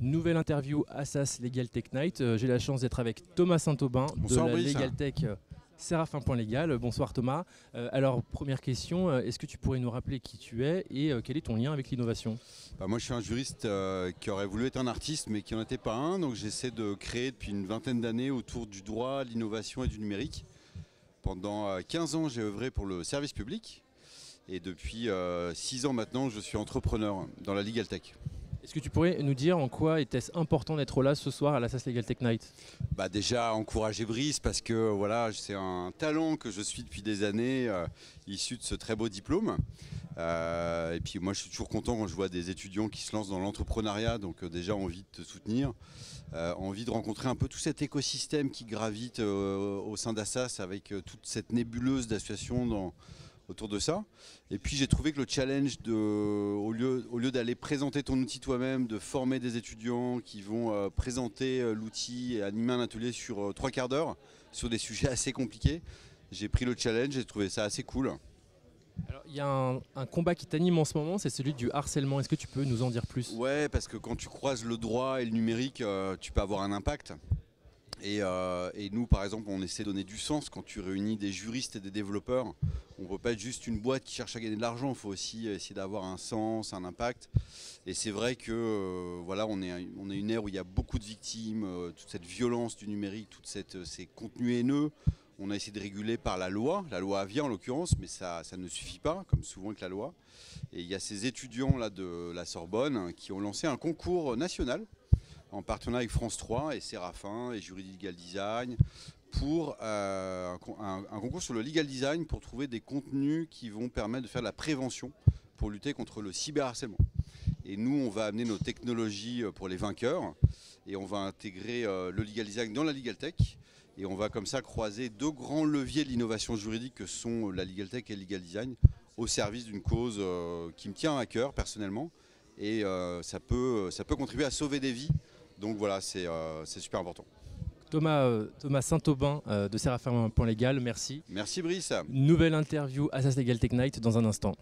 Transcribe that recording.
Nouvelle interview Assas Legal Tech Night. J'ai la chance d'être avec Thomas Saint-Aubin de Bonsoir, la Brice. Legal Tech Séraphin.légal. Bonsoir Thomas. Alors première question, est-ce que tu pourrais nous rappeler qui tu es et quel est ton lien avec l'innovation? Moi je suis un juriste qui aurait voulu être un artiste mais qui n'en était pas un. Donc j'essaie de créer depuis une vingtaine d'années autour du droit, de l'innovation et du numérique. Pendant 15 ans j'ai œuvré pour le service public. Et depuis 6 ans maintenant je suis entrepreneur dans la Legal Tech. Est-ce que tu pourrais nous dire en quoi était-ce important d'être là ce soir à l'Assas Legal Tech Night? Déjà encourager Brice parce que voilà, c'est un talent que je suis depuis des années, issu de ce très beau diplôme. Et puis moi je suis toujours content quand je vois des étudiants qui se lancent dans l'entrepreneuriat, donc déjà envie de te soutenir, envie de rencontrer un peu tout cet écosystème qui gravite au sein d'Assas avec toute cette nébuleuse d'associations autour de ça. Et puis j'ai trouvé que le challenge, au lieu d'aller présenter ton outil toi-même, de former des étudiants qui vont présenter l'outil et animer un atelier sur 3 quarts d'heure sur des sujets assez compliqués, j'ai pris le challenge et j'ai trouvé ça assez cool. Alors, il y a un combat qui t'anime en ce moment, c'est celui du harcèlement. Est-ce que tu peux nous en dire plus? Ouais, parce que quand tu croises le droit et le numérique, tu peux avoir un impact. Et nous, par exemple, on essaie de donner du sens quand tu réunis des juristes et des développeurs. On ne peut pas être juste une boîte qui cherche à gagner de l'argent, il faut aussi essayer d'avoir un sens, un impact. Et c'est vrai que voilà, on est une ère où il y a beaucoup de victimes, toute cette violence du numérique, ces contenus haineux. On a essayé de réguler par la loi Avia en l'occurrence, mais ça ne suffit pas, comme souvent avec la loi. Et il y a ces étudiants là, de la Sorbonne qui ont lancé un concours national en partenariat avec France 3 et Séraphin et Jury Legal Design pour un concours sur le legal design pour trouver des contenus qui vont permettre de faire de la prévention pour lutter contre le cyberharcèlement. Et nous, on va amener nos technologies pour les vainqueurs et on va intégrer le legal design dans la Legal Tech. Et on va comme ça croiser 2 grands leviers de l'innovation juridique que sont la Legal Tech et le Legal Design au service d'une cause qui me tient à cœur personnellement. Et ça peut contribuer à sauver des vies. Donc voilà, c'est super important. Thomas Saint-Aubin de Séraphin.légal, merci. Merci Brice. Nouvelle interview Assas Legal Tech Night dans un instant.